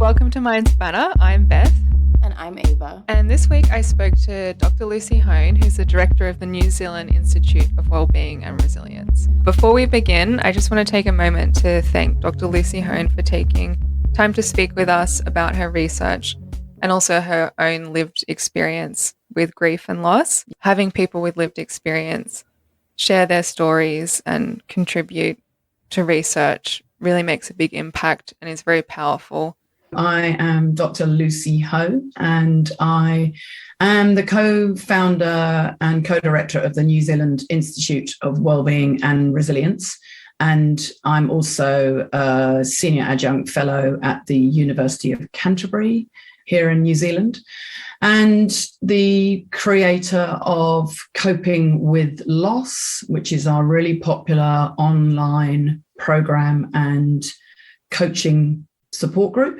Welcome to Mind Spanner. I'm Beth. And I'm Ava. And this week I spoke to Dr. Lucy Hone, who's the director of the New Zealand Institute of Wellbeing and Resilience. Before we begin, I just want to take a moment to thank Dr. Lucy Hone for taking time to speak with us about her research and also her own lived experience with grief and loss. Having people with lived experience share their stories and contribute to research really makes a big impact and is very powerful. I am Dr. Lucy Hone, and I am the co-founder and co-director of the New Zealand Institute of Wellbeing and Resilience. And I'm also a senior adjunct fellow at the University of Canterbury here in New Zealand, and the creator of Coping with Loss, which is our really popular online program and coaching support group,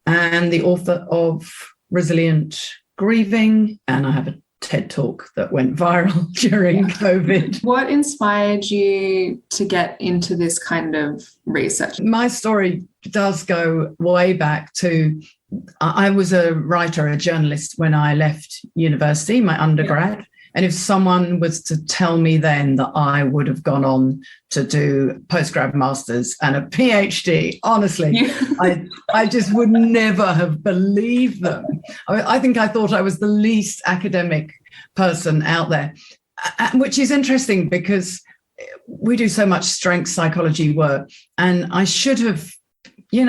and the author of Resilient Grieving. And I have a TED talk that went viral during COVID. What inspired you to get into this kind of research? My story does go way back to, I was a writer, a journalist when I left university, my undergrad. Yeah. And if someone was to tell me then that I would have gone on to do postgrad masters and a PhD, honestly, I just would never have believed them. I think I thought I was the least academic person out there, which is interesting because we do so much strength psychology work. And I should have been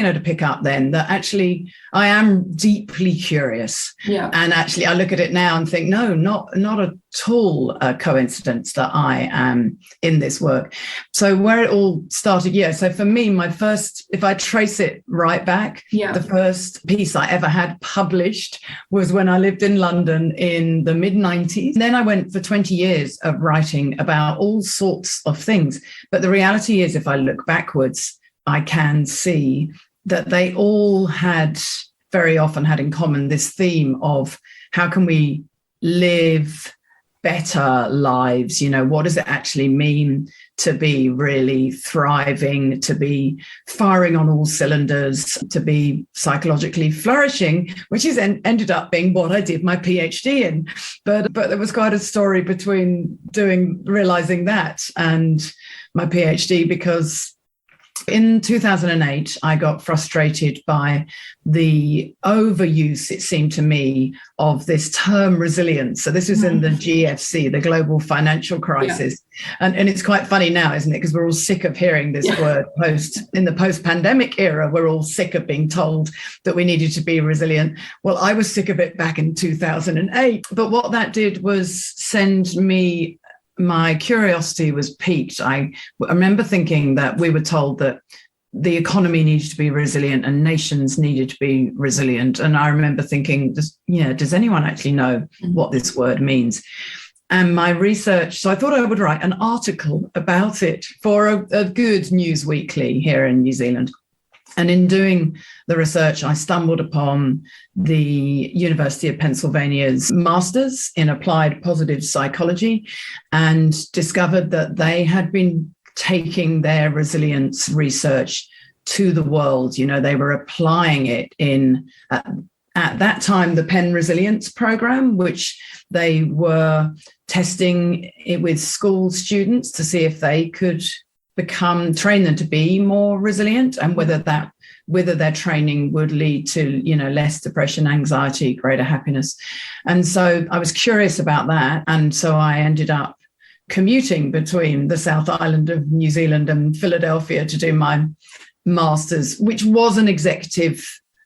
able to pick up then that actually I am deeply curious. Yeah. And actually I look at it now and think, no, not at all a coincidence that I am in this work. So where it all started, so for me, my first, if I trace it right back, the first piece I ever had published was when I lived in London in the mid-90s. Then I went for 20 years of writing about all sorts of things. But the reality is, if I look backwards, I can see that they all very often had in common this theme of how can we live better lives? What does it actually mean to be really thriving, to be firing on all cylinders, to be psychologically flourishing, which is ended up being what I did my PhD in. But there was quite a story between realizing that and my PhD, because in 2008, I got frustrated by the overuse, it seemed to me, of this term resilience. So this was in the GFC, the global financial crisis. Yeah. And it's quite funny now, isn't it? Because we're all sick of hearing this word in the post-pandemic era. We're all sick of being told that we needed to be resilient. Well, I was sick of it back in 2008. But what that did was my curiosity was piqued. I remember thinking that we were told that the economy needed to be resilient and nations needed to be resilient. And I remember thinking, does anyone actually know what this word means? And my research, so I thought I would write an article about it for a good news weekly here in New Zealand. And in doing the research, I stumbled upon the University of Pennsylvania's Masters in Applied Positive Psychology and discovered that they had been taking their resilience research to the world. They were applying it in, at that time, the Penn Resilience Program, which they were testing it with school students to see if they could train them to be more resilient, and whether their training would lead to, less depression, anxiety, greater happiness. And so I was curious about that. And so I ended up commuting between the South Island of New Zealand and Philadelphia to do my master's, which was an executive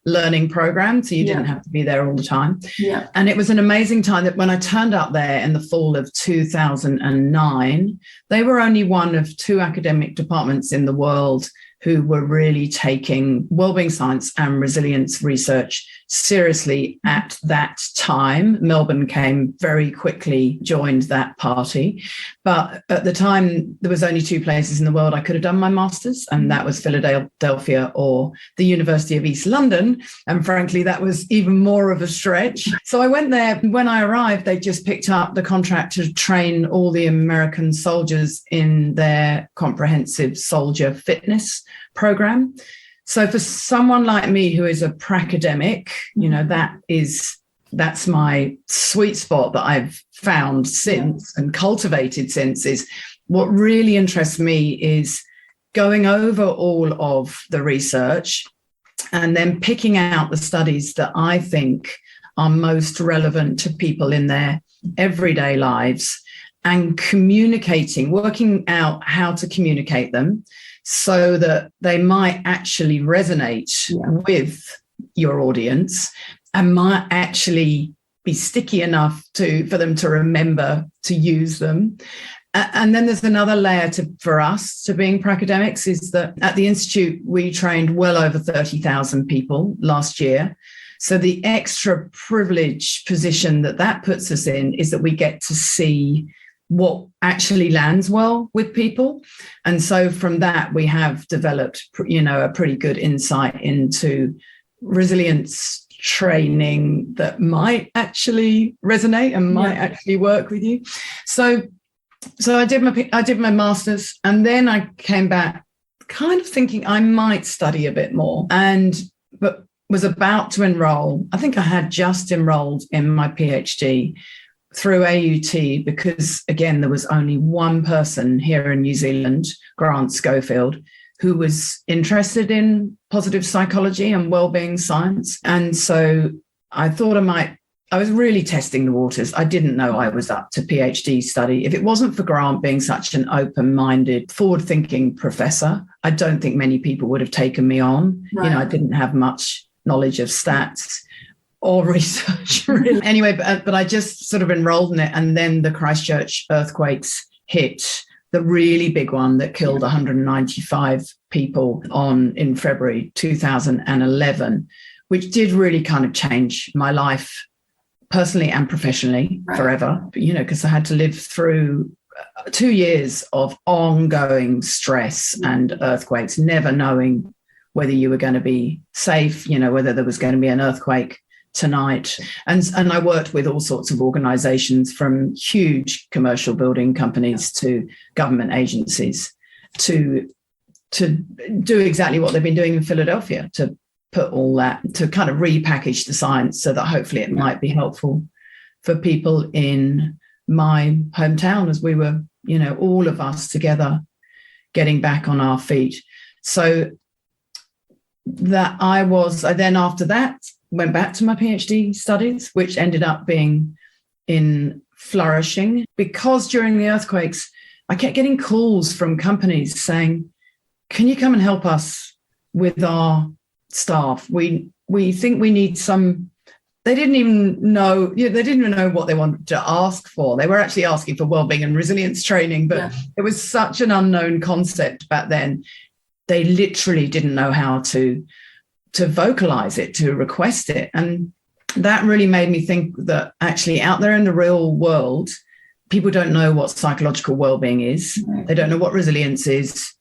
learning program. So you didn't have to be there all the time. Yeah. And it was an amazing time that when I turned up there in the fall of 2009, they were only one of two academic departments in the world who were really taking wellbeing science and resilience research seriously at that time. Melbourne came very quickly, joined that party. But at the time, there was only two places in the world I could have done my master's, and that was Philadelphia or the University of East London. And frankly, that was even more of a stretch. So I went there. When I arrived, they just picked up the contract to train all the American soldiers in their comprehensive soldier fitness program. So for someone like me who is a pracademic, that's my sweet spot that I've found since and cultivated since. Is what really interests me is going over all of the research and then picking out the studies that I think are most relevant to people in their everyday lives and communicating, working out how to communicate them so that they might actually resonate with your audience and might actually be sticky enough for them to remember to use them. And then there's another layer for us to being pracademics is that at the Institute, we trained well over 30,000 people last year. So the extra privileged position that puts us in is that we get to see what actually lands well with people. And so from that, we have developed, a pretty good insight into resilience training that might actually resonate and might actually work with you. So I did my master's, and then I came back kind of thinking I might study a bit more, but was about to enroll. I think I had just enrolled in my PhD through AUT because, again, there was only one person here in New Zealand, Grant Schofield, who was interested in positive psychology and wellbeing science. And so I thought I was really testing the waters. I didn't know I was up to PhD study. If it wasn't for Grant being such an open-minded, forward-thinking professor, I don't think many people would have taken me on. Right. I didn't have much knowledge of stats or research, really. Anyway, but I just sort of enrolled in it. And then the Christchurch earthquakes hit, the really big one that killed 195 people in February 2011, which did really kind of change my life personally and professionally forever, because I had to live through 2 years of ongoing stress and earthquakes, never knowing whether you were going to be safe, whether there was going to be an earthquake tonight. And I worked with all sorts of organizations, from huge commercial building companies to government agencies, to do exactly what they've been doing in Philadelphia, to put all that, to kind of repackage the science so that hopefully it might be helpful for people in my hometown as we were, all of us together getting back on our feet. So I then after that went back to my PhD studies, which ended up being in flourishing, because during the earthquakes, I kept getting calls from companies saying, can you come and help us with our staff? We think we need some. They didn't even know what they wanted to ask for. They were actually asking for wellbeing and resilience training, but it was such an unknown concept back then. They literally didn't know how to vocalize it, to request it. And that really made me think that actually out there in the real world, people don't know what psychological wellbeing is. They don't know what resilience is.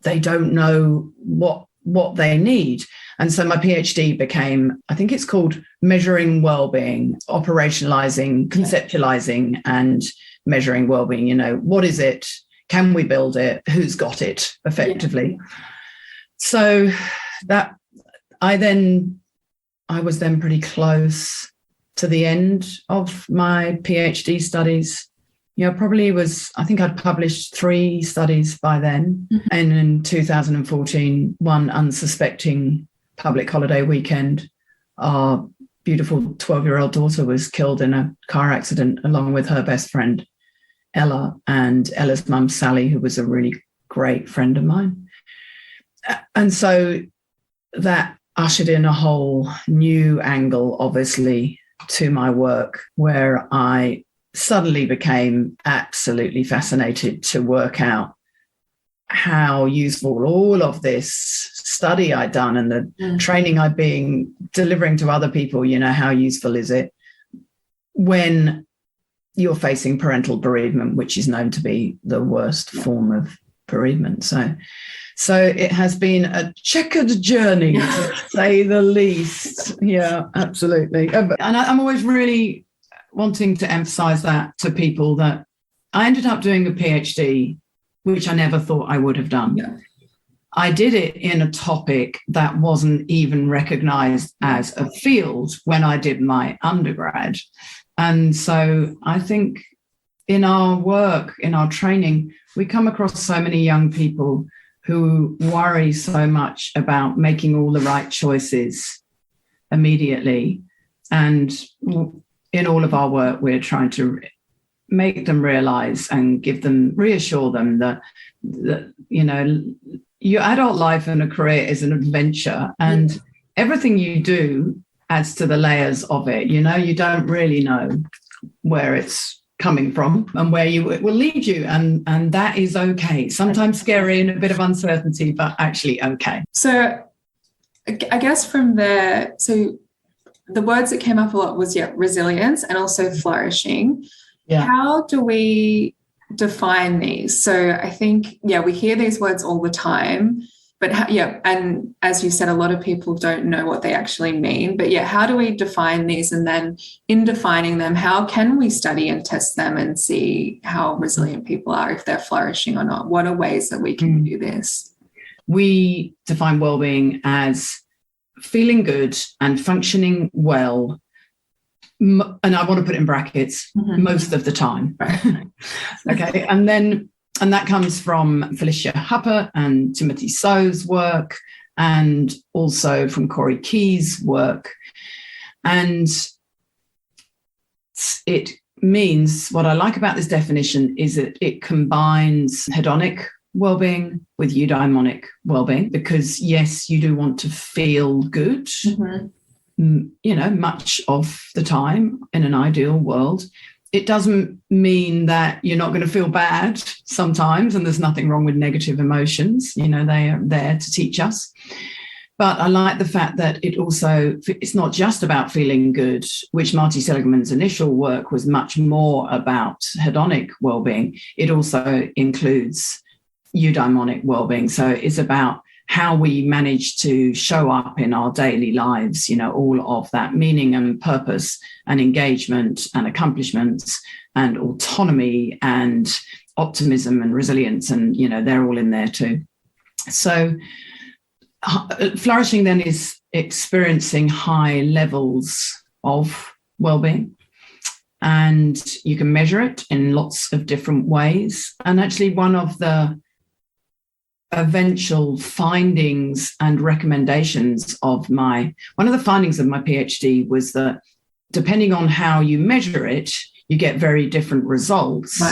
They don't know what they need. And so my PhD became, I think it's called Measuring Wellbeing, Operationalizing, Conceptualizing and Measuring Wellbeing. What is it? Can we build it? Who's got it effectively? So that I was then pretty close to the end of my PhD studies. I think I'd published 3 studies by then. Mm-hmm. And in 2014, one unsuspecting public holiday weekend, our beautiful 12-year-old daughter was killed in a car accident along with her best friend, Ella, and Ella's mum, Sally, who was a really great friend of mine. And so that ushered in a whole new angle, obviously, to my work, where I suddenly became absolutely fascinated to work out how useful all of this study I'd done and the training I'd been delivering to other people, how useful is it when you're facing parental bereavement, which is known to be the worst form of bereavement. So it has been a checkered journey, to say the least. Yeah, absolutely. And I'm always really wanting to emphasize that to people, that I ended up doing a PhD, which I never thought I would have done. Yeah. I did it in a topic that wasn't even recognized as a field when I did my undergrad. And so I think in our work, in our training, we come across so many young people who worry so much about making all the right choices immediately. And in all of our work, we're trying to make them realize and reassure them that your adult life and a career is an adventure, and everything you do adds to the layers of it. You don't really know where it's coming from and where it will lead you, and that is okay. Sometimes scary and a bit of uncertainty, but actually okay. So I guess from there, so the words that came up a lot was resilience and also flourishing. How do we define these? So I think we hear these words all the time, but and as you said, a lot of people don't know what they actually mean. But how do we define these? And then in defining them, how can we study and test them and see how resilient people are, if they're flourishing or not? What are ways that we can do this? We define well-being as feeling good and functioning well, and I want to put in brackets, most of the time. Okay, and that comes from Felicia Hupper and Timothy So's work, and also from Corey Key's work. And it means, what I like about this definition is that it combines hedonic well-being with eudaimonic well-being, because yes, you do want to feel good, much of the time in an ideal world. It doesn't mean that you're not going to feel bad sometimes, and there's nothing wrong with negative emotions. They are there to teach us. But I like the fact that it's not just about feeling good, which Marty Seligman's initial work was much more about hedonic well-being. It also includes eudaimonic well-being. So it's about how we manage to show up in our daily lives, all of that meaning and purpose and engagement and accomplishments and autonomy and optimism and resilience. And, they're all in there too. So flourishing then is experiencing high levels of well-being. And you can measure it in lots of different ways. And actually one of the eventual findings and recommendations of my PhD was that depending on how you measure it, you get very different results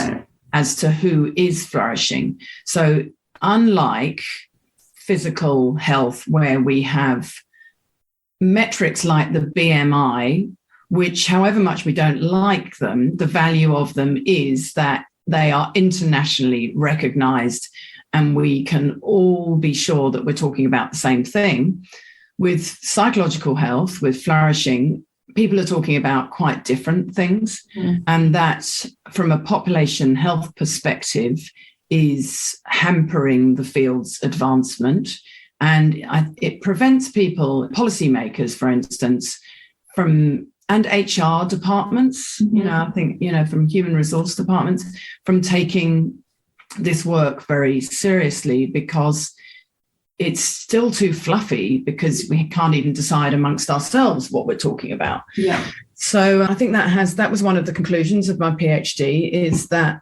as to who is flourishing. So unlike physical health, where we have metrics like the BMI, which however much we don't like them, the value of them is that they are internationally recognized, and we can all be sure that we're talking about the same thing. With psychological health, with flourishing, people are talking about quite different things. And that, from a population health perspective, is hampering the field's advancement. And it prevents people, policymakers, for instance, and HR departments, I think, from human resource departments, from taking this work very seriously, because it's still too fluffy, because we can't even decide amongst ourselves what we're talking about. So I think that was one of the conclusions of my PhD, is that,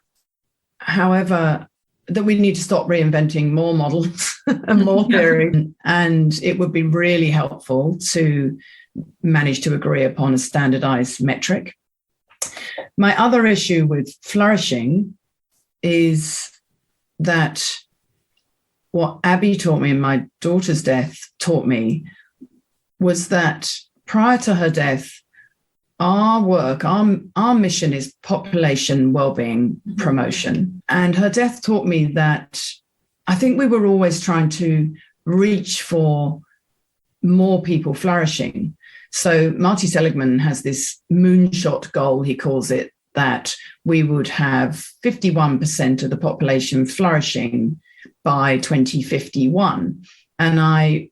however, that we need to stop reinventing more models and more theory, and it would be really helpful to manage to agree upon a standardized metric. My other issue with flourishing is that what Abby taught me and my daughter's death taught me was that prior to her death, our work, our mission is population well-being promotion. And her death taught me that I think we were always trying to reach for more people flourishing. So Marty Seligman has this moonshot goal, he calls it, that we would have 51% of the population flourishing by 2051. And I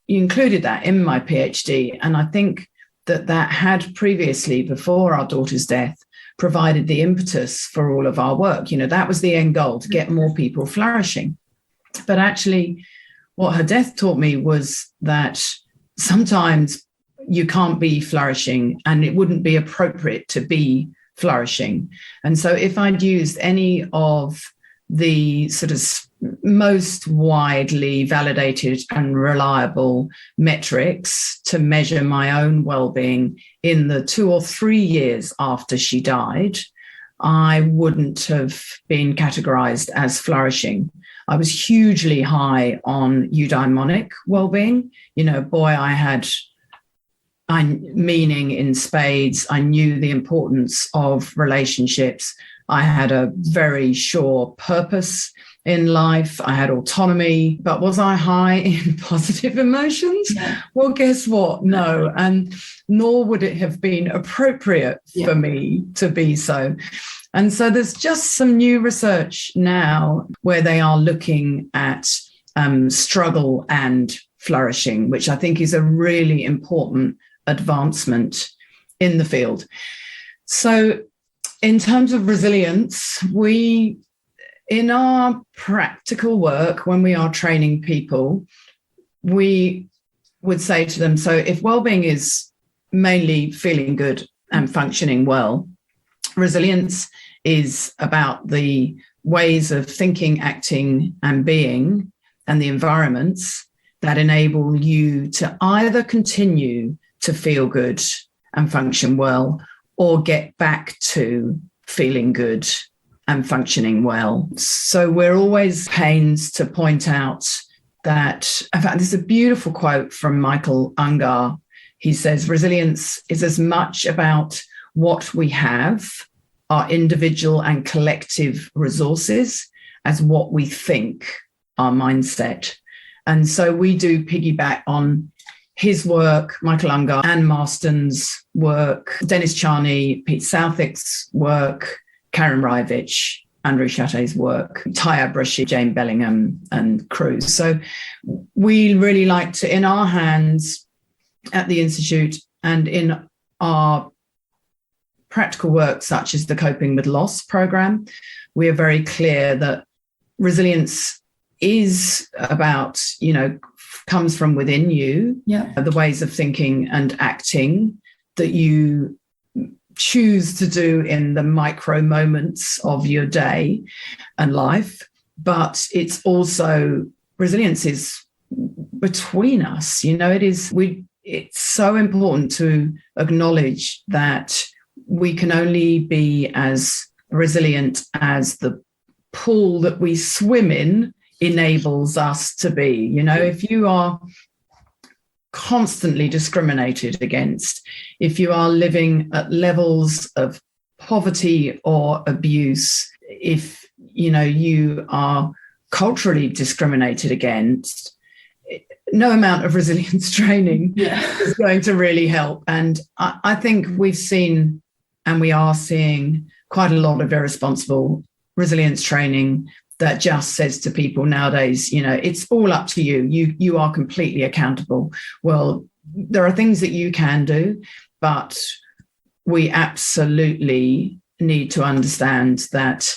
included that in my PhD. And I think that had previously, before our daughter's death, provided the impetus for all of our work. That was the end goal, to get more people flourishing. But actually, what her death taught me was that sometimes you can't be flourishing, and it wouldn't be appropriate to be flourishing. And so if I'd used any of the sort of most widely validated and reliable metrics to measure my own well-being in the 2 or 3 years after she died, I wouldn't have been categorized as flourishing. I was hugely high on eudaimonic well-being. Boy, I had meaning in spades. I knew the importance of relationships. I had a very sure purpose in life. I had autonomy. But was I high in positive emotions? Yeah. Well, guess what? No. And nor would it have been appropriate for me to be so. And so there's just some new research now where they are looking at struggle and flourishing, which I think is a really important advancement in the field. So in terms of resilience, in our practical work, when we are training people, we would say to them, so if well-being is mainly feeling good and functioning well, resilience is about the ways of thinking, acting, and being, and the environments that enable you to either continue to feel good and function well, or get back to feeling good and functioning well. So we're always pains to point out that, in fact, there's a beautiful quote from Michael Ungar. He says, resilience is as much about what we have, our individual and collective resources, as what we think, our mindset. And so we do piggyback on his work, Michael Ungar, Anne Marston's work, Dennis Charney, Pete Southwick's work, Karen Rivich, Andrew Chatte's work, Taya Brushi, Jane Bellingham, and Cruz. So we really like to, in our hands at the Institute and in our practical work, such as the Coping with Loss program, we are very clear that resilience is about, comes from within you, the ways of thinking and acting that you choose to do in the micro moments of your day and life. But it's also, resilience is between us. It's so important to acknowledge that we can only be as resilient as the pool that we swim in enables us to be. If you are constantly discriminated against, if you are living at levels of poverty or abuse, if you are culturally discriminated against, no amount of resilience training is going to really help. And I think we've seen, and we are seeing, quite a lot of irresponsible resilience training that just says to people nowadays, it's all up to you. You are completely accountable. Well, there are things that you can do, but we absolutely need to understand that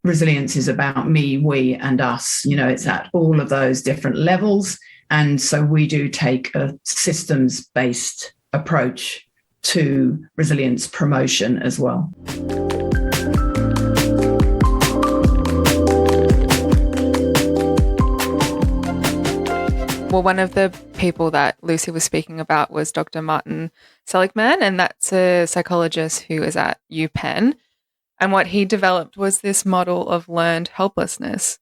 resilience is about me, we, and us. It's at all of those different levels. And so we do take a systems-based approach to resilience promotion as well. Well, one of the people that Lucy was speaking about was Dr. Martin Seligman, and that's a psychologist who is at UPenn. And what he developed was this model of learned helplessness.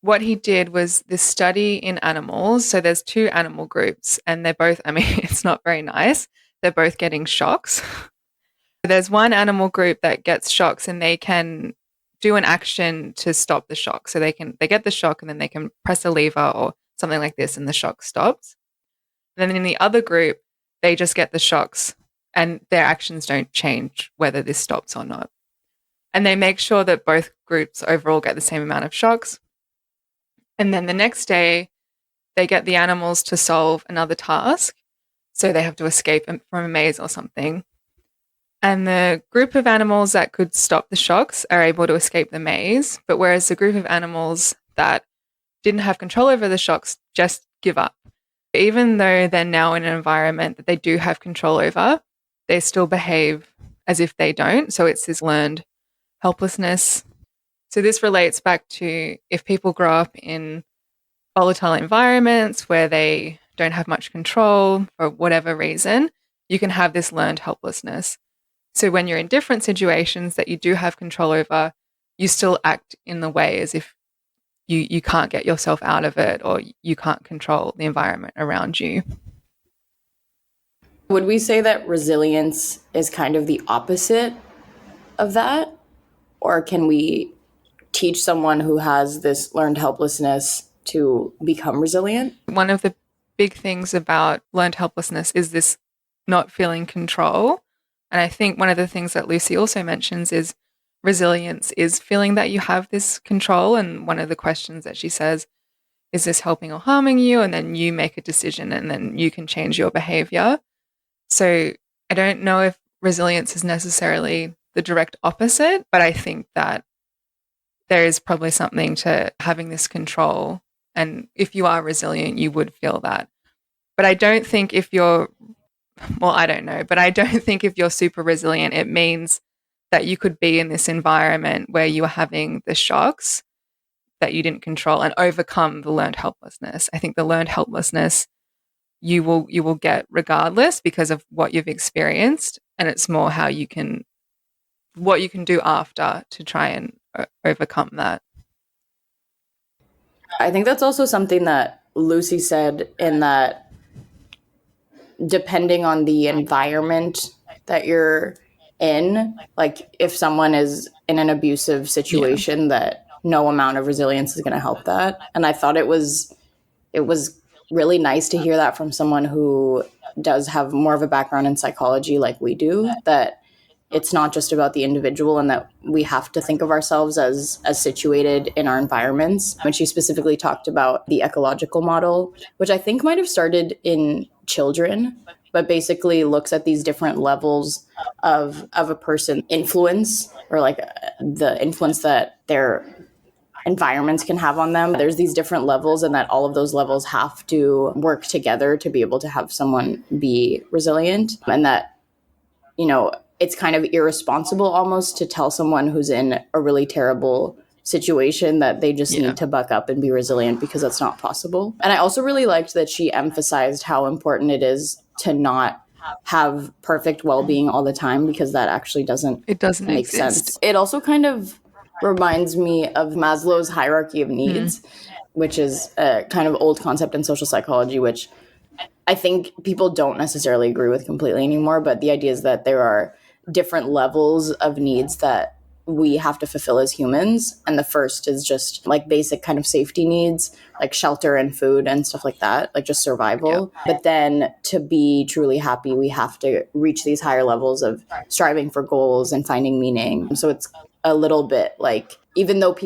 What he did was this study in animals. So there's 2 animal groups, and they're both, it's not very nice. They're both getting shocks. There's one animal group that gets shocks, and they can do an action to stop the shock. So they get the shock, and then they can press a lever or something like this, and the shock stops. And then in the other group, they just get the shocks and their actions don't change whether this stops or not. And they make sure that both groups overall get the same amount of shocks. And then the next day, they get the animals to solve another task. So they have to escape from a maze or something. And the group of animals that could stop the shocks are able to escape the maze. But whereas the group of animals that didn't have control over the shocks just give up. Even though they're now in an environment that they do have control over, they still behave as if they don't. So it's this learned helplessness. So this relates back to if people grow up in volatile environments where they don't have much control for whatever reason, you can have this learned helplessness. So when you're in different situations that you do have control over, you still act in the way as if you can't get yourself out of it or you can't control the environment around you. Would we say that resilience is kind of the opposite of that? Or can we teach someone who has this learned helplessness to become resilient? One of the big things about learned helplessness is this not feeling control. And I think one of the things that Lucy also mentions is resilience is feeling that you have this control. And one of the questions that she says, is this helping or harming you? And then you make a decision and then you can change your behavior. So I don't know if resilience is necessarily the direct opposite, but I think that there is probably something to having this control. And if you are resilient, you would feel that. But I don't think if you're, well, I don't know, but I don't think if you're super resilient, it means that you could be in this environment where you are having the shocks that you didn't control and overcome the learned helplessness. I think the learned helplessness you will get regardless because of what you've experienced, and it's more how you can what you can do after to try and overcome that. I think that's also something that Lucy said, in that depending on the environment that you're in, like if someone is in an abusive situation, that no amount of resilience is going to help that. And I thought it was really nice to hear that from someone who does have more of a background in psychology like we do, that it's not just about the individual and that we have to think of ourselves as situated in our environments. And she specifically talked about the ecological model, which I think might have started in children, but basically looks at these different levels of a person influence, or like the influence that their environments can have on them. There's these different levels, and that all of those levels have to work together to be able to have someone be resilient. And that, you know, it's kind of irresponsible almost to tell someone who's in a really terrible situation that they just need to buck up and be resilient, because that's not possible. And I also really liked that she emphasized how important it is to not have perfect well-being all the time, because that actually doesn't make sense. It also kind of reminds me of Maslow's hierarchy of needs, which is a kind of old concept in social psychology, which I think people don't necessarily agree with completely anymore. But the idea is that there are different levels of needs that we have to fulfill as humans. And the first is just like basic kind of safety needs, like shelter and food and stuff like that, like just survival. Yeah. But then to be truly happy, we have to reach these higher levels of striving for goals and finding meaning. So it's a little bit like, even though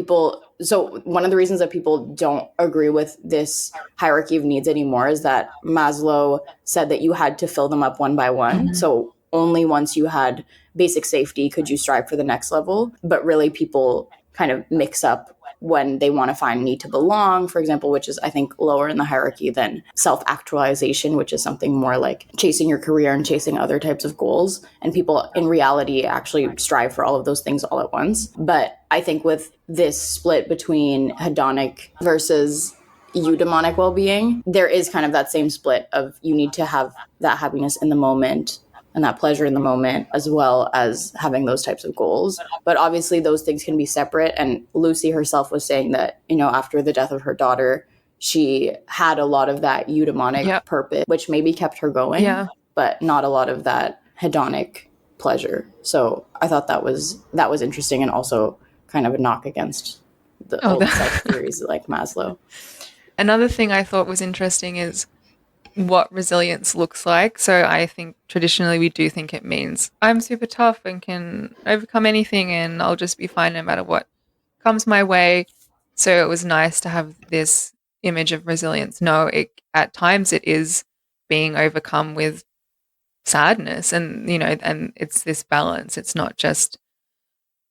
so one of the reasons that people don't agree with this hierarchy of needs anymore is that Maslow said that you had to fill them up one by one. Mm-hmm. So only once you had basic safety could you strive for the next level. But really people kind of mix up when they want to find need to belong, for example, which is, I think, lower in the hierarchy than self-actualization, which is something more like chasing your career and chasing other types of goals. And people in reality actually strive for all of those things all at once. But I think with this split between hedonic versus eudaimonic well-being, there is kind of that same split of you need to have that happiness in the moment and that pleasure in the moment, as well as having those types of goals. But obviously those things can be separate. And Lucy herself was saying that, you know, after the death of her daughter, she had a lot of that eudaimonic purpose, which maybe kept her going, but not a lot of that hedonic pleasure. So I thought that was interesting, and also kind of a knock against the old self theories like Maslow. Another thing I thought was interesting is what resilience looks like. So I think traditionally we do think it means I'm super tough and can overcome anything and I'll just be fine no matter what comes my way. So it was nice to have this image of resilience. No, at times it is being overcome with sadness, and you know, and it's this balance. It's not just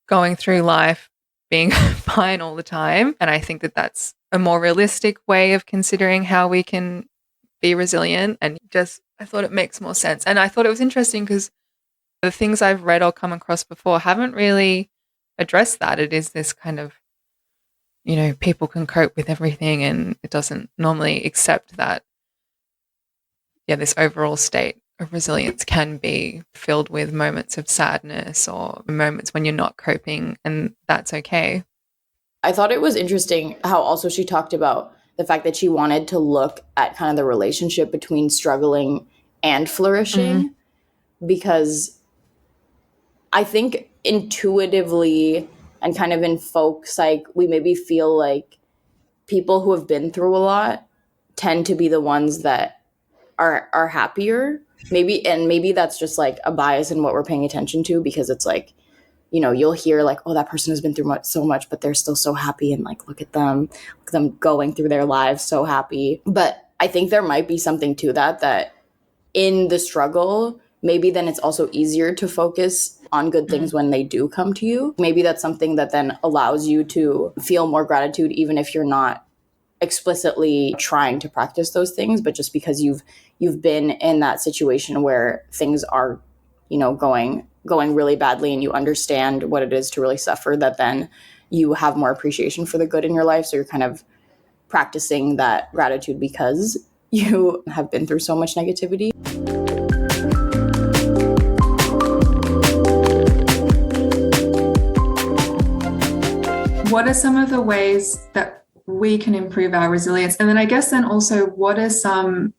going through life being fine all the time. And I think that that's a more realistic way of considering how we can be resilient. And just, I thought it makes more sense. And I thought it was interesting because the things I've read or come across before haven't really addressed that. It is this kind of, people can cope with everything, and it doesn't normally accept that, this overall state of resilience can be filled with moments of sadness or moments when you're not coping, and that's okay. I thought it was interesting how also she talked about the fact that she wanted to look at kind of the relationship between struggling and flourishing, because I think intuitively and kind of in folk psych, we maybe feel like people who have been through a lot tend to be the ones that are happier. Maybe that's just like a bias in what we're paying attention to, because it's like, you'll hear like, oh, that person has been through so much, but they're still so happy. And like, look at them going through their lives so happy. But I think there might be something to that in the struggle, maybe then it's also easier to focus on good things when they do come to you. Maybe that's something that then allows you to feel more gratitude, even if you're not explicitly trying to practice those things, but just because you've been in that situation where things are, going really badly, and you understand what it is to really suffer, that then you have more appreciation for the good in your life. So you're kind of practicing that gratitude because you have been through so much negativity. What are some of the ways that we can improve our resilience? And then I guess then also, what are some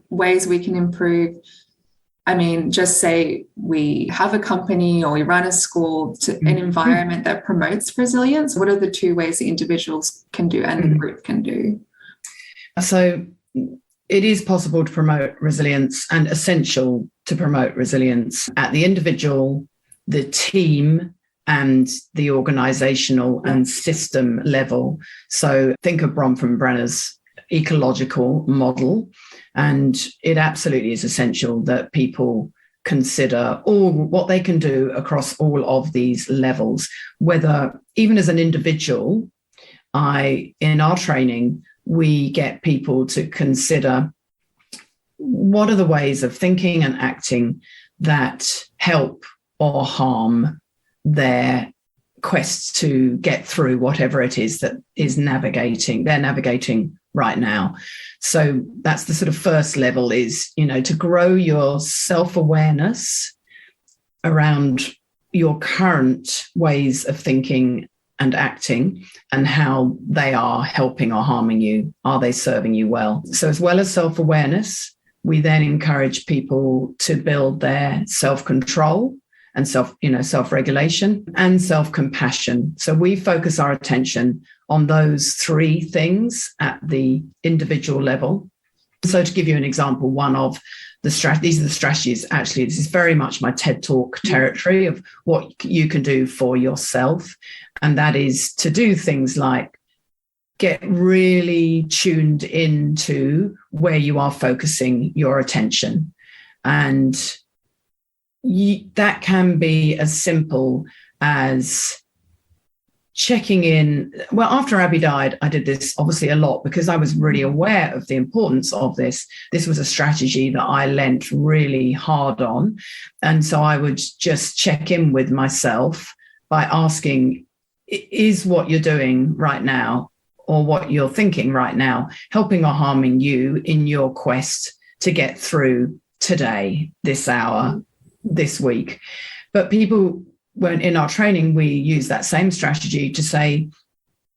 ways we can improve? I mean, just say we have a company or we run a school, an environment that promotes resilience. What are the two ways the individuals can do and the group can do? So it is possible to promote resilience and essential to promote resilience at the individual, the team, and the organizational and system level. So think of Bronfenbrenner's ecological model, and it absolutely is essential that people consider all what they can do across all of these levels, whether even as an individual. In our training, we get people to consider what are the ways of thinking and acting that help or harm their quest to get through whatever it is that they're navigating right now. So that's the sort of first level, is, to grow your self-awareness around your current ways of thinking and acting and how they are helping or harming you. Are they serving you well? So as well as self-awareness, we then encourage people to build their self-control and self-regulation and self-compassion. So we focus our attention on those three things at the individual level. So to give you an example, one of these are the strategies. Actually, this is very much my TED Talk territory of what you can do for yourself. And that is to do things like get really tuned into where you are focusing your attention. And that can be as simple as checking in. Well, after Abby died, I did this obviously a lot because I was really aware of the importance of this. This was a strategy that I leant really hard on. And so I would just check in with myself by asking, is what you're doing right now or what you're thinking right now helping or harming you in your quest to get through today, this hour, this week? But when in our training, we use that same strategy to say,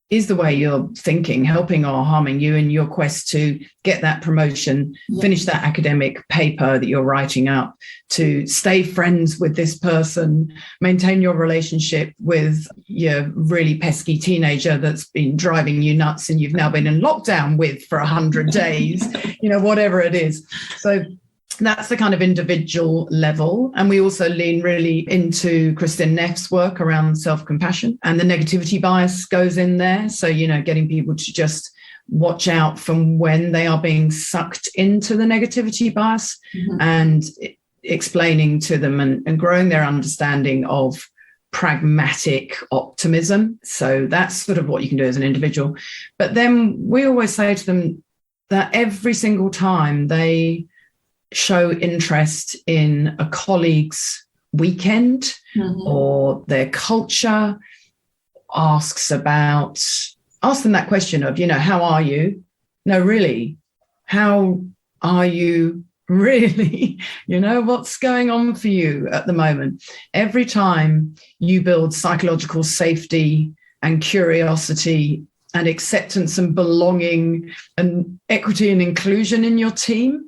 is the way you're thinking helping or harming you in your quest to get that promotion, finish that academic paper that you're writing up, to stay friends with this person, maintain your relationship with your really pesky teenager that's been driving you nuts and you've now been in lockdown with for 100 days, whatever it is. So that's the kind of individual level. And we also lean really into Kristin Neff's work around self-compassion, and the negativity bias goes in there. So, getting people to just watch out from when they are being sucked into the negativity bias, and explaining to them and growing their understanding of pragmatic optimism. So that's sort of what you can do as an individual. But then we always say to them that every single time they show interest in a colleague's weekend or their culture, ask them that question of, how are you? No, really, how are you really? What's going on for you at the moment? Every time you build psychological safety and curiosity and acceptance and belonging and equity and inclusion in your team,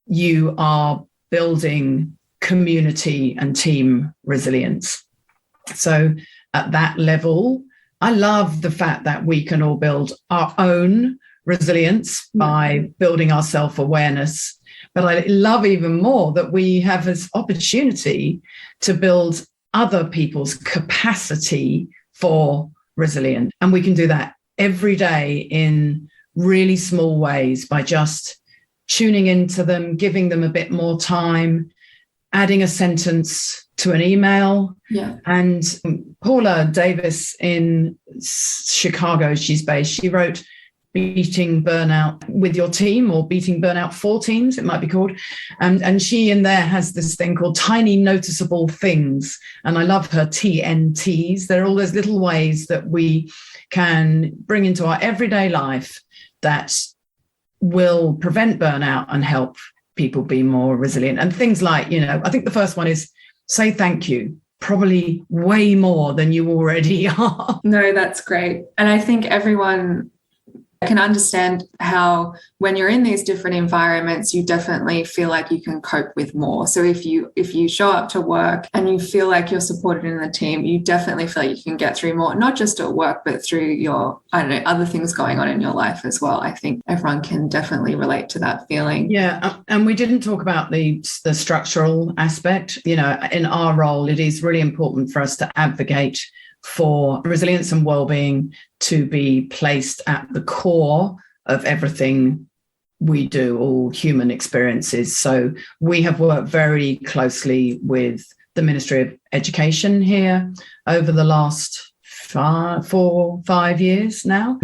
you are building community and team resilience. So at that level, I love the fact that we can all build our own resilience by building our self-awareness. But I love even more that we have this opportunity to build other people's capacity for resilience. And we can do that every day in really small ways by just tuning into them, giving them a bit more time, adding a sentence to an email. Yeah. And Paula Davis in Chicago, she's based, she wrote Beating Burnout with Your Team, or Beating Burnout for Teams, it might be called. And she in there has this thing called Tiny Noticeable Things. And I love her TNTs. They're all those little ways that we can bring into our everyday life that will prevent burnout and help people be more resilient. And things like, I think the first one is say thank you, probably way more than you already are. No, that's great. And I think everyone can understand how when you're in these different environments, you definitely feel like you can cope with more. So if you show up to work and you feel like you're supported in the team, you definitely feel like you can get through more, not just at work, but through your, other things going on in your life as well. I think everyone can definitely relate to that feeling. Yeah. And we didn't talk about the structural aspect. In our role, it is really important for us to advocate for resilience and well-being to be placed at the core of everything we do, all human experiences. So we have worked very closely with the Ministry of Education here over the last 5 years now,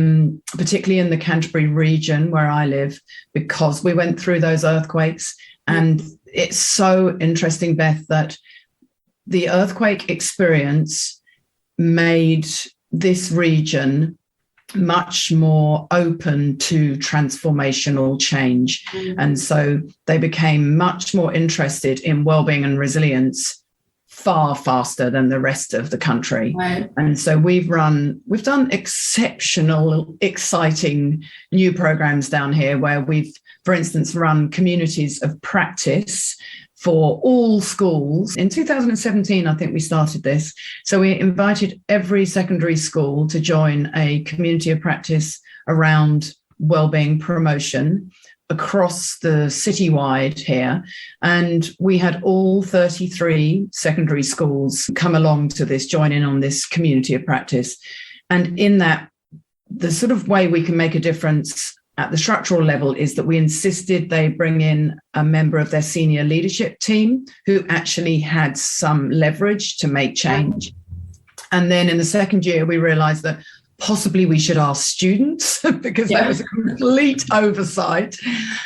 particularly in the Canterbury region where I live, because we went through those earthquakes. And it's so interesting, Beth, that the earthquake experience made this region much more open to transformational change. And so they became much more interested in well-being and resilience far faster than the rest of the country. Right. And so we've done exceptional, exciting new programs down here where we've, for instance, run communities of practice for all schools. In 2017, I think we started this. So we invited every secondary school to join a community of practice around wellbeing promotion across the citywide here. And we had all 33 secondary schools come along to this, join in on this community of practice. And in that, the sort of way we can make a difference at the structural level is that we insisted they bring in a member of their senior leadership team who actually had some leverage to make change. And then in the second year, we realized that possibly we should ask students because that was a complete oversight.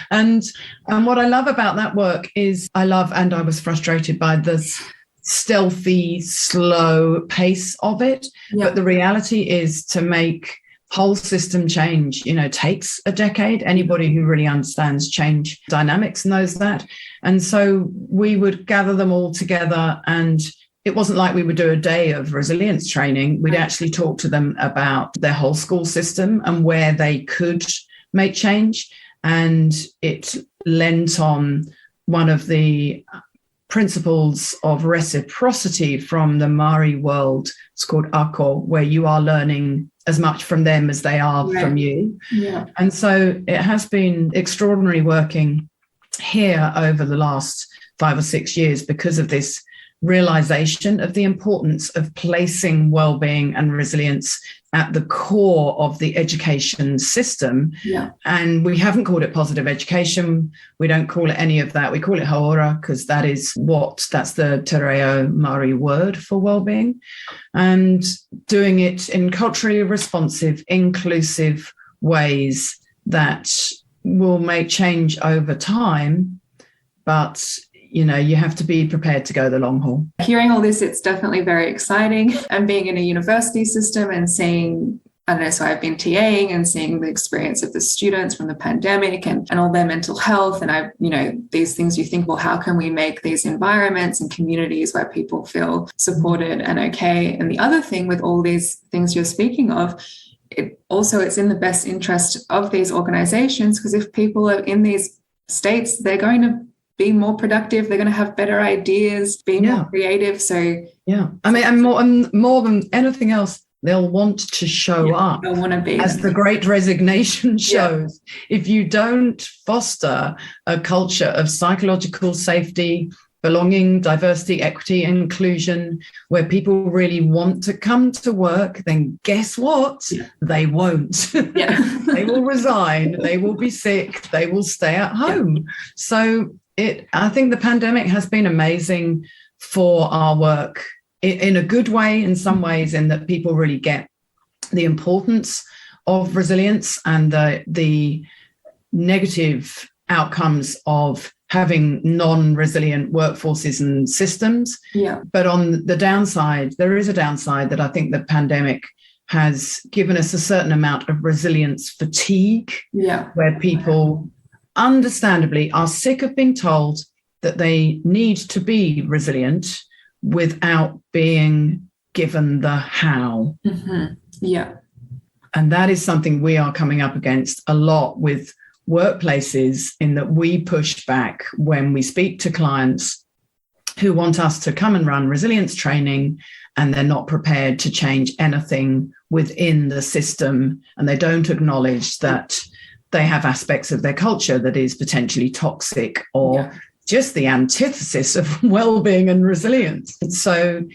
And what I love about that work is I was frustrated by this stealthy, slow pace of it. But the reality is to make whole system change, takes a decade. Anybody who really understands change dynamics knows that. And so we would gather them all together, and it wasn't like we would do a day of resilience training. We'd actually talk to them about their whole school system and where they could make change. And it lent on one of the principles of reciprocity from the Maori world. It's called Ako, where you are learning as much from them as they are from you. Yeah. And so it has been extraordinary working here over the last 5 or 6 years because of this realization of the importance of placing well-being and resilience at the core of the education system. Yeah. And we haven't called it positive education. We don't call it any of that. We call it haora because that's the Te Reo Māori word for well-being. And doing it in culturally responsive, inclusive ways that will make change over time. But you have to be prepared to go the long haul. Hearing all this, it's definitely very exciting. And being in a university system and seeing, I don't know, so I've been TAing and seeing the experience of the students from the pandemic and all their mental health. And these things you think, well, how can we make these environments and communities where people feel supported and okay? And the other thing with all these things you're speaking of, it's in the best interest of these organizations, because if people are in these states, they're going to be more productive, they're going to have better ideas, be more creative. So and more than anything else, they'll want to show up. They'll want to be, as the Great Resignation shows. If you don't foster a culture of psychological safety, belonging, diversity, equity, inclusion, where people really want to come to work, then guess what? They won't. They will resign, they will be sick, they will stay at home. So I think the pandemic has been amazing for our work in a good way, in some ways, in that people really get the importance of resilience and the negative outcomes of having non-resilient workforces and systems. But on the downside, there is a downside that I think the pandemic has given us a certain amount of resilience fatigue, where people understandably are sick of being told that they need to be resilient without being given the how. And that is something we are coming up against a lot with workplaces, in that we push back when we speak to clients who want us to come and run resilience training, and they're not prepared to change anything within the system, and they don't acknowledge that they have aspects of their culture that is potentially toxic or just the antithesis of well-being and resilience. So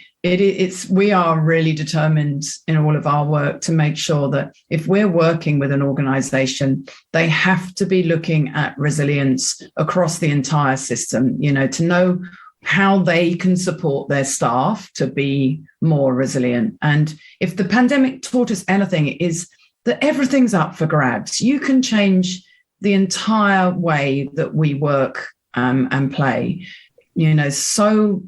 we are really determined in all of our work to make sure that if we're working with an organization, they have to be looking at resilience across the entire system, to know how they can support their staff to be more resilient. And if the pandemic taught us anything, it is that everything's up for grabs. You can change the entire way that we work and play. So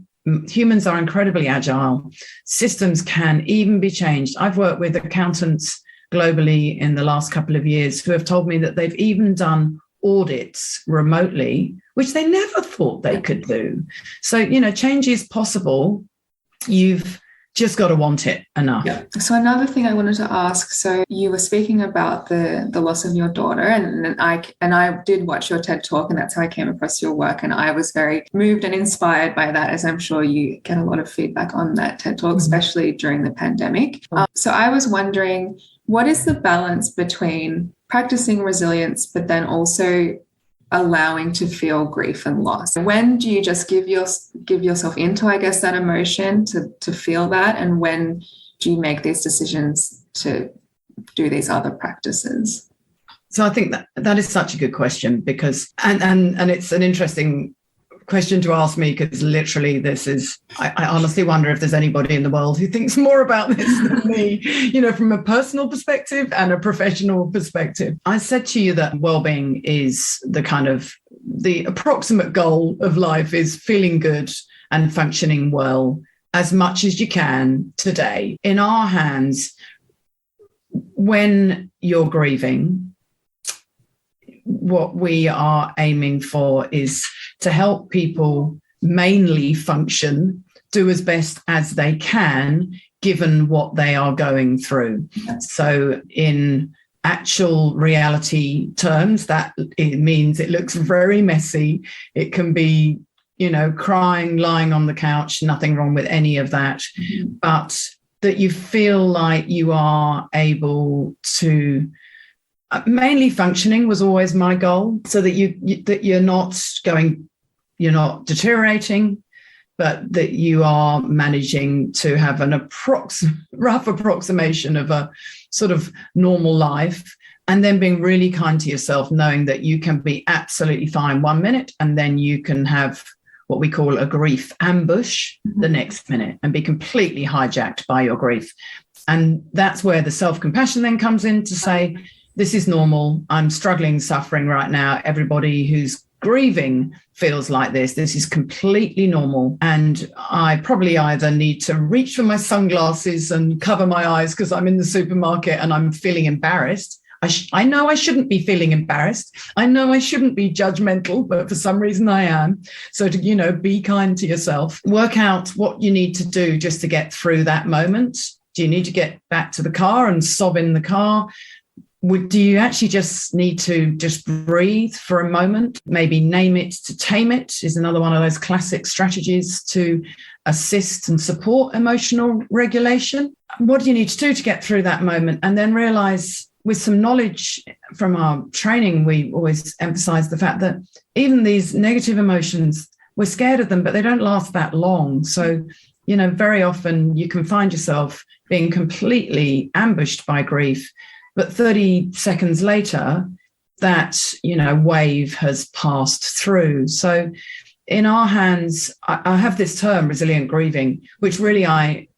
humans are incredibly agile. Systems can even be changed. I've worked with accountants globally in the last couple of years who have told me that they've even done audits remotely, which they never thought they could do. So, change is possible. You've just got to want it enough. So another thing I wanted to ask, so you were speaking about the loss of your daughter, and I did watch your TED Talk, and that's how I came across your work, and I was very moved and inspired by that, as I'm sure you get a lot of feedback on that TED Talk, especially during the pandemic. So I was wondering, what is the balance between practicing resilience but then also allowing to feel grief and loss? When do you just give yourself into, I guess, that emotion to feel that? And when do you make these decisions to do these other practices? So I think that is such a good question, because, and it's an interesting question to ask me, because literally I honestly wonder if there's anybody in the world who thinks more about this than me, from a personal perspective and a professional perspective. I said to you that well-being is the approximate goal of life is feeling good and functioning well as much as you can today. In our hands, when you're grieving, what we are aiming for is to help people mainly function, do as best as they can, given what they are going through. So in actual reality terms, that it means it looks very messy. It can be, crying, lying on the couch, nothing wrong with any of that, but that you feel like you are able to mainly functioning was always my goal, so that you're not deteriorating, but that you are managing to have an rough approximation of a sort of normal life, and then being really kind to yourself, knowing that you can be absolutely fine 1 minute, and then you can have what we call a grief ambush the next minute and be completely hijacked by your grief. And that's where the self-compassion then comes in to say, this is normal. I'm struggling, suffering right now. Everybody who's grieving feels like this. This is completely normal. And I probably either need to reach for my sunglasses and cover my eyes because I'm in the supermarket and I'm feeling embarrassed. I know I shouldn't be feeling embarrassed. I know I shouldn't be judgmental, but for some reason I am. So to, be kind to yourself, work out what you need to do just to get through that moment. Do you need to get back to the car and sob in the car? Do you actually just need to just breathe for a moment? Maybe name it to tame it is another one of those classic strategies to assist and support emotional regulation. What do you need to do to get through that moment? And then realize, with some knowledge from our training, we always emphasize the fact that even these negative emotions, we're scared of them, but they don't last that long. So, very often you can find yourself being completely ambushed by grief, but 30 seconds later, that, wave has passed through. So in our hands, I have this term, resilient grieving, which really I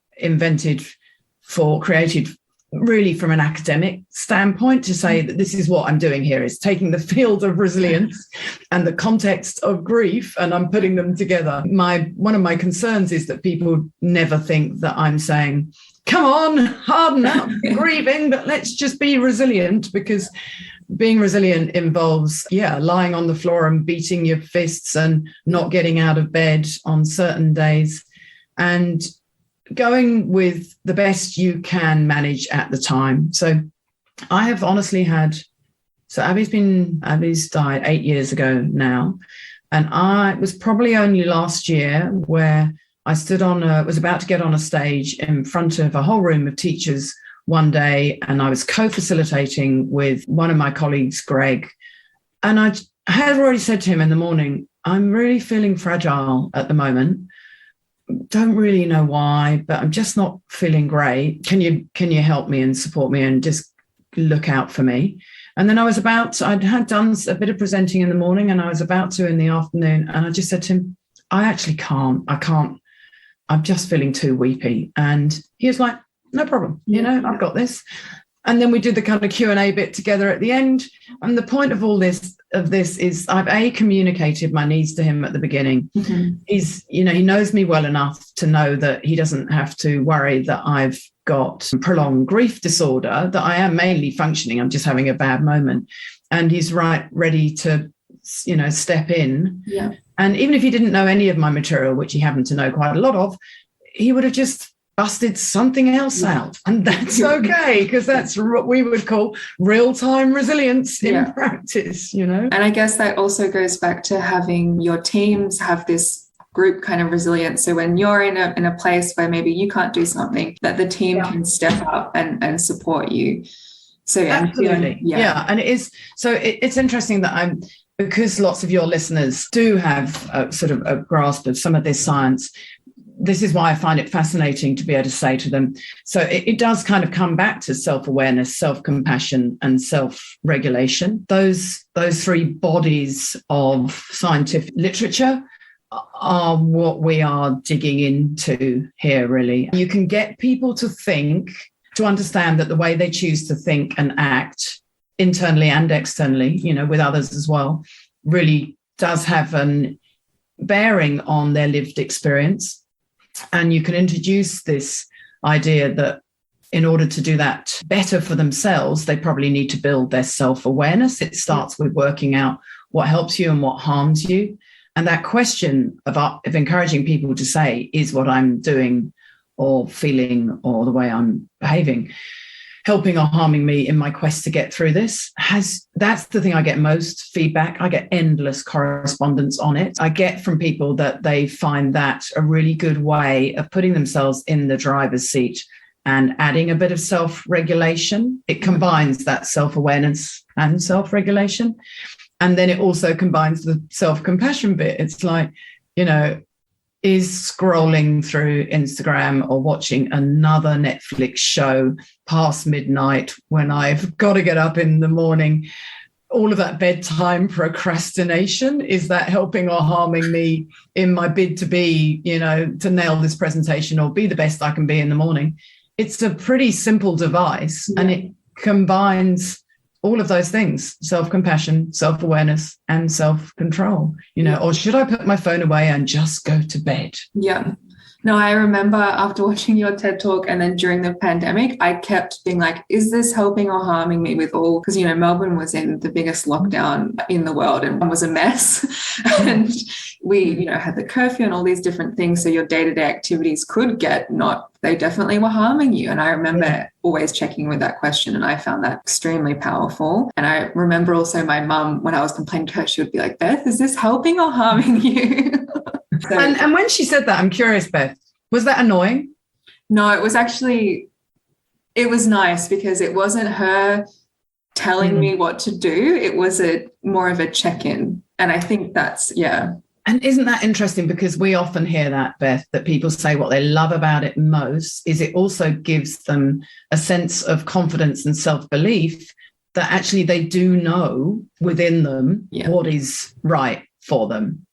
created really from an academic standpoint to say that this is what I'm doing here, is taking the field of resilience and the context of grief, and I'm putting them together. One of my concerns is that people never think that I'm saying, come on, harden up, grieving, but let's just be resilient, because being resilient involves, lying on the floor and beating your fists and not getting out of bed on certain days and going with the best you can manage at the time. So I have honestly Abby's died 8 years ago now. And it was probably only last year where I was about to get on a stage in front of a whole room of teachers one day, and I was co-facilitating with one of my colleagues, Greg. And I had already said to him in the morning, I'm really feeling fragile at the moment. Don't really know why, but I'm just not feeling great. Can you help me and support me and just look out for me? And then I'd had done a bit of presenting in the morning, and I was about to in the afternoon, and I just said to him, I actually can't. I'm just feeling too weepy. And he was like, no problem. I've got this. And then we did the kind of Q&A bit together at the end. And the point of all this is I've communicated my needs to him at the beginning. Mm-hmm. He knows me well enough to know that he doesn't have to worry that I've got prolonged grief disorder, that I am mainly functioning. I'm just having a bad moment. And he's ready to, step in. Yeah. And even if he didn't know any of my material, which he happened to know quite a lot of, he would have just busted something else out. And that's okay, because that's what we would call real-time resilience in practice, And I guess that also goes back to having your teams have this group kind of resilience. So when you're in a place where maybe you can't do something, that the team can step up and support you. So absolutely. And it is, so it's interesting that because lots of your listeners do have a grasp of some of this science, this is why I find it fascinating to be able to say to them. So it does kind of come back to self-awareness, self-compassion, and self-regulation. Those three bodies of scientific literature are what we are digging into here, really. You can get people to understand that the way they choose to think and act internally and externally, with others as well, really does have an bearing on their lived experience. And you can introduce this idea that in order to do that better for themselves, they probably need to build their self-awareness. It starts with working out what helps you and what harms you. And that question of encouraging people to say, is what I'm doing or feeling or the way I'm behaving helping or harming me in my quest to get through this? That's the thing I get most feedback. I get endless correspondence on it. I get from people that they find that a really good way of putting themselves in the driver's seat and adding a bit of self-regulation. It combines that self-awareness and self-regulation. And then it also combines the self-compassion bit. It's like, is scrolling through Instagram or watching another Netflix show past midnight when I've got to get up in the morning. All of that bedtime procrastination, is that helping or harming me in my bid to be, to nail this presentation or be the best I can be in the morning? It's a pretty simple device, and it combines all of those things: self-compassion, self-awareness, and self-control, or should I put my phone away and just go to bed? Yeah. No, I remember after watching your TED Talk and then during the pandemic, I kept being like, is this helping or harming me with all, because, Melbourne was in the biggest lockdown in the world and was a mess. And we, had the curfew and all these different things. So your day-to-day activities could they definitely were harming you. And I remember always checking with that question, and I found that extremely powerful. And I remember also my mum, when I was complaining to her, she would be like, Beth, is this helping or harming you? So, and when she said that, I'm curious, Beth, was that annoying? No, it was nice, because it wasn't her telling me what to do. It was more of a check-in. And I think that's, And isn't that interesting? Because we often hear that, Beth, that people say what they love about it most is it also gives them a sense of confidence and self-belief that actually they do know within them what is right for them,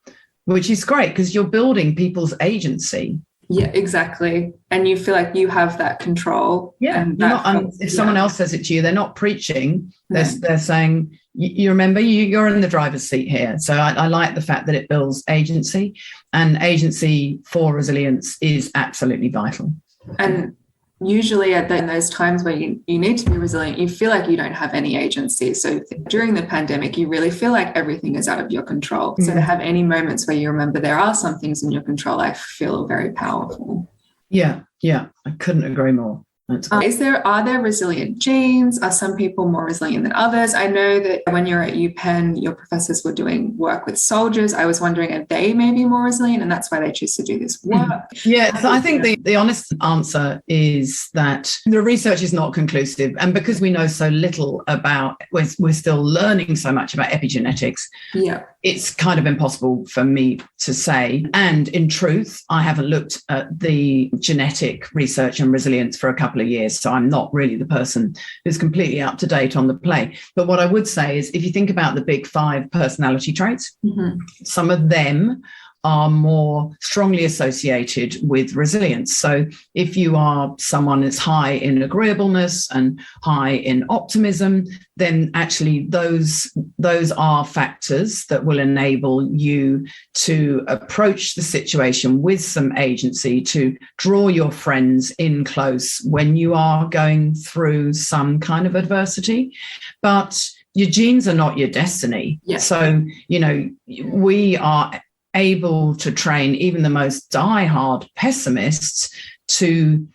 which is great because you're building people's agency. Yeah, exactly. And you feel like you have that control. Yeah. And if someone else says it to you, they're not preaching. They're saying, you remember, you're in the driver's seat here. So I like the fact that it builds agency, and agency for resilience is absolutely vital. And usually in those times where you need to be resilient, you feel like you don't have any agency. So during the pandemic, you really feel like everything is out of your control. So to have any moments where you remember there are some things in your control, I feel very powerful. Yeah, I couldn't agree more. Are there resilient genes? Are some people more resilient than others? I know that when you're at UPenn, your professors were doing work with soldiers. I was wondering if they may be more resilient and that's why they choose to do this work. Yeah, so I think the honest answer is that the research is not conclusive. And because we know so little about, we're still learning so much about epigenetics. Yeah. It's kind of impossible for me to say. And in truth, I haven't looked at the genetic research and resilience for a couple of years. So I'm not really the person who's completely up to date on the play. But what I would say is if you think about the big 5 personality traits, some of them are more strongly associated with resilience. So if you are someone that's high in agreeableness and high in optimism, then actually those are factors that will enable you to approach the situation with some agency, to draw your friends in close when you are going through some kind of adversity. But your genes are not your destiny. Yeah. So, we are able to train even the most diehard pessimists to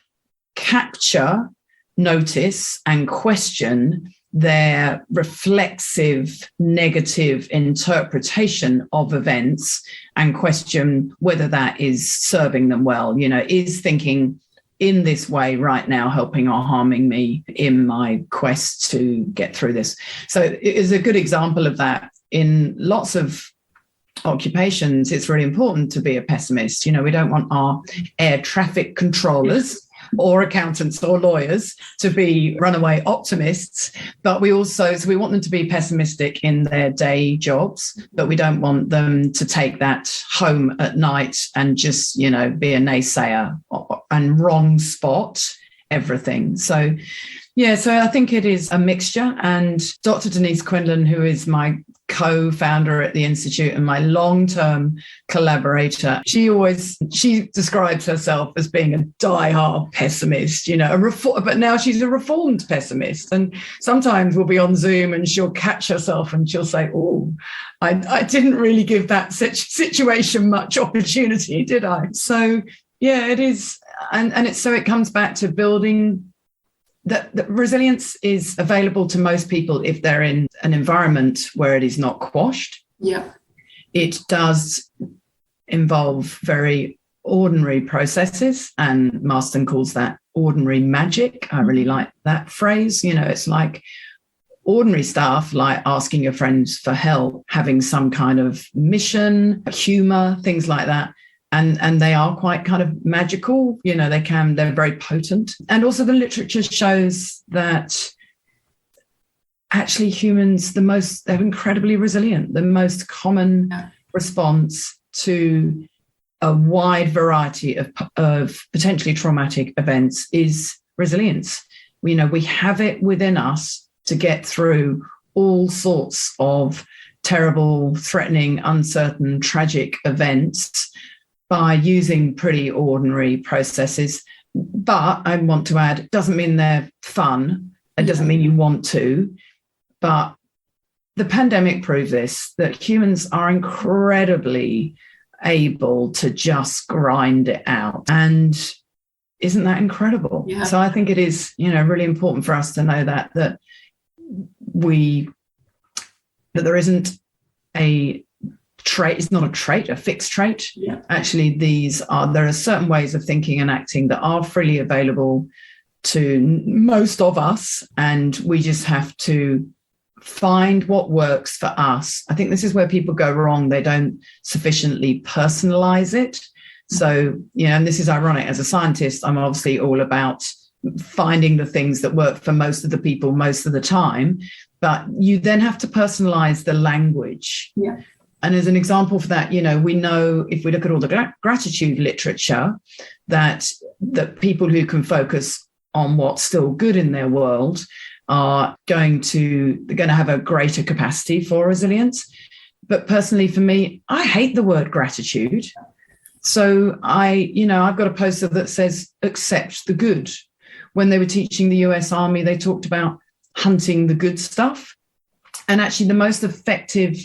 capture, notice, and question their reflexive negative interpretation of events and question whether that is serving them well. Is thinking in this way right now helping or harming me in my quest to get through this? So it is a good example of that. In lots of occupations, it's really important to be a pessimist. We don't want our air traffic controllers or accountants or lawyers to be runaway optimists, but we want them to be pessimistic in their day jobs, but we don't want them to take that home at night and just, be a naysayer and wrong spot everything. So I think it is a mixture. And Dr. Denise Quinlan, who is my co-founder at the Institute and my long-term collaborator, she describes herself as being a die-hard pessimist, but now she's a reformed pessimist. And sometimes we'll be on Zoom and she'll catch herself and she'll say, oh, I didn't really give that situation much opportunity, did I? So, it is. And it comes back to building that resilience is available to most people if they're in an environment where it is not quashed. Yeah. It does involve very ordinary processes, and Marston calls that ordinary magic. I really like that phrase. It's like ordinary stuff, like asking your friends for help, having some kind of mission, humor, things like that. and they are quite kind of magical. They're very potent. And also the literature shows that actually humans, they're incredibly resilient. The most common response to a wide variety of potentially traumatic events is resilience. We have it within us to get through all sorts of terrible, threatening, uncertain, tragic events by using pretty ordinary processes. But I want to add, it doesn't mean they're fun. It doesn't mean you want to. But the pandemic proved this, that humans are incredibly able to just grind it out. And isn't that incredible? Yeah. So I think it is, really important for us to know that there isn't a trait. It's not a trait, a fixed trait. Yeah. Actually, there are certain ways of thinking and acting that are freely available to most of us, and we just have to find what works for us. I think this is where people go wrong. They don't sufficiently personalize it. So, and this is ironic. As a scientist, I'm obviously all about finding the things that work for most of the people most of the time. But you then have to personalize the language. Yeah. And as an example for that, we know if we look at all the gratitude literature, that people who can focus on what's still good in their world are going to have a greater capacity for resilience. But personally, for me, I hate the word gratitude. So I've got a poster that says accept the good. When they were teaching the US Army, they talked about hunting the good stuff. And actually the most effective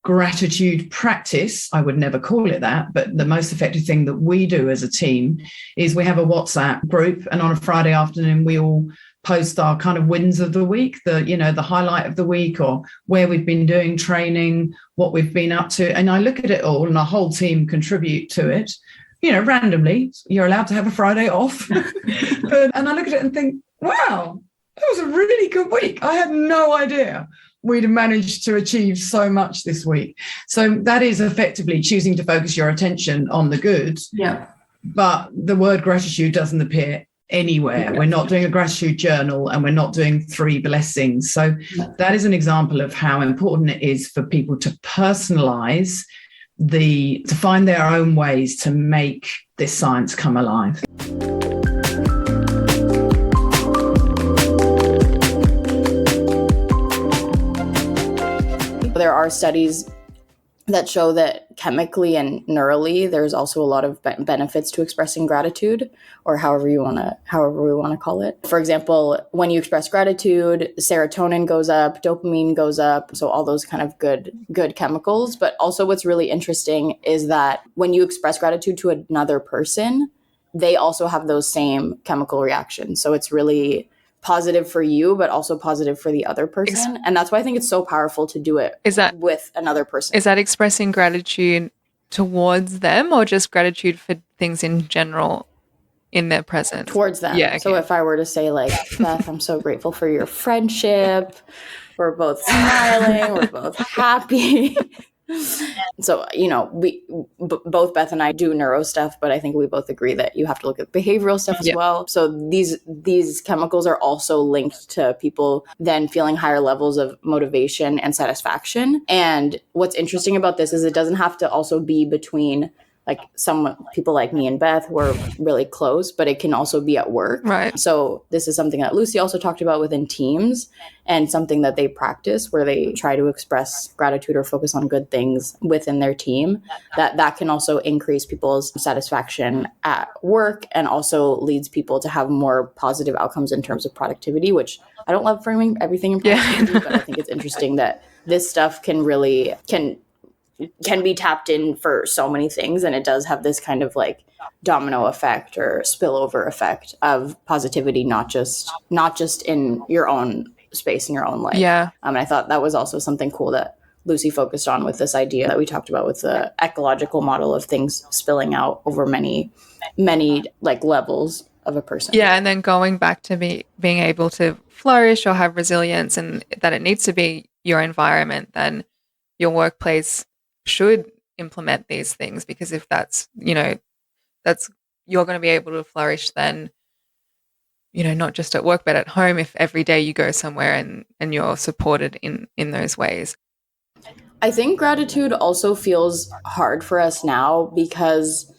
gratitude practice, I would never call it that, but the most effective thing that we do as a team is we have a WhatsApp group, and on a Friday afternoon, we all post our kind of wins of the week, the highlight of the week, or where we've been doing training, what we've been up to. And I look at it all and our whole team contribute to it, randomly. You're allowed to have a Friday off. And I look at it and think, wow, that was a really good week. I had no idea we'd have managed to achieve so much this week. So that is effectively choosing to focus your attention on the good. Yeah. But the word gratitude doesn't appear anywhere. We're not doing a gratitude journal, and we're not doing 3 blessings. So that is an example of how important it is for people to personalize to find their own ways to make this science come alive. There are studies that show that chemically and neurally, there's also a lot of benefits to expressing gratitude, or however we want to call it. For example, when you express gratitude, serotonin goes up, dopamine goes up, so all those kind of good chemicals. But also what's really interesting is that when you express gratitude to another person, they also have those same chemical reactions. So it's really positive for you, but also positive for the other person. And that's why I think it's so powerful to do it with another person. Is that expressing gratitude towards them, or just gratitude for things in general in their presence? Towards them. Yeah. Okay. So if I were to say, like, Beth, I'm so grateful for your friendship. We're both smiling. We're both happy. So, both Beth and I do neuro stuff, but I think we both agree that you have to look at behavioral stuff as well. So these chemicals are also linked to people then feeling higher levels of motivation and satisfaction. And what's interesting about this is it doesn't have to also be between like some people like me and Beth who are really close, but it can also be at work. Right. So this is something that Lucy also talked about within teams, and something that they practice where they try to express gratitude or focus on good things within their team. That can also increase people's satisfaction at work, and also leads people to have more positive outcomes in terms of productivity, which I don't love framing everything in productivity, but I think it's interesting that this stuff can be tapped in for so many things, and it does have this kind of like domino effect or spillover effect of positivity, not just in your own space in your own life. Yeah. And I thought that was also something cool that Lucy focused on with this idea that we talked about with the ecological model of things spilling out over many like levels of a person. Yeah, and then going back to being able to flourish or have resilience, and that it needs to be your environment, then your workplace should implement these things, because if that's, that's, you're going to be able to flourish then, not just at work, but at home, if every day you go somewhere and you're supported in those ways. I think gratitude also feels hard for us now because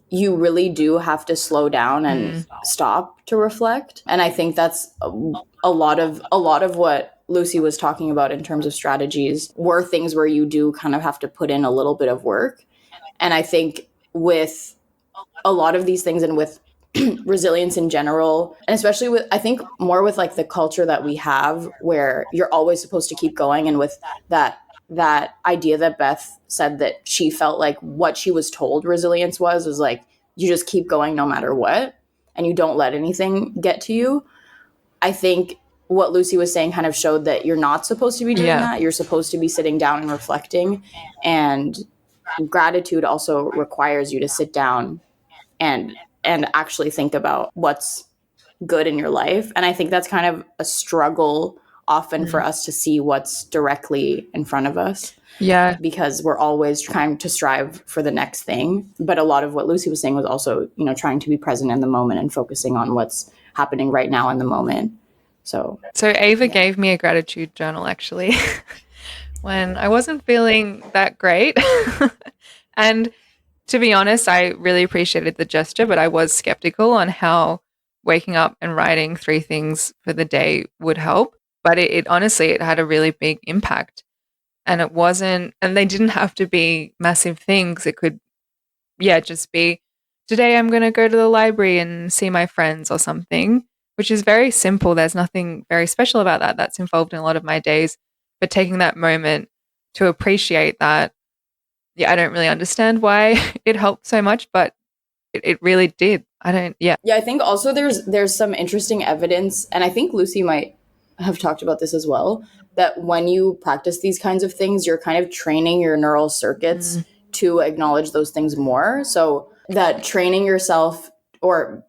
you really do have to slow down and stop to reflect. And I think that's a lot of what Lucy was talking about in terms of strategies were things where you do kind of have to put in a little bit of work. And I think with a lot of these things, and with resilience in general, and especially with, I think more with like the culture that we have where you're always supposed to keep going, and with that idea that Beth said that she felt like what she was told resilience was like, you just keep going no matter what, and you don't let anything get to you. I think what Lucy was saying kind of showed that you're not supposed to be doing that. You're supposed to be sitting down and reflecting, and gratitude also requires you to sit down and actually think about what's good in your life. And I think that's kind of a struggle often for us to see what's directly in front of us. Yeah. Because we're always trying to strive for the next thing. But a lot of what Lucy was saying was also, trying to be present in the moment and focusing on what's happening right now in the moment. So Ava gave me a gratitude journal, actually, when I wasn't feeling that great. And to be honest, I really appreciated the gesture, but I was skeptical on how waking up and writing 3 things for the day would help. But it honestly, it had a really big impact. And it wasn't, and they didn't have to be massive things. It could, just be, today I'm going to go to the library and see my friends or something, which is very simple. There's nothing very special about that. That's involved in a lot of my days. But taking that moment to appreciate that, I don't really understand why it helped so much, but it really did. I think also there's some interesting evidence, and I think Lucy might have talked about this as well, that when you practice these kinds of things, you're kind of training your neural circuits to acknowledge those things more. So that training yourself, or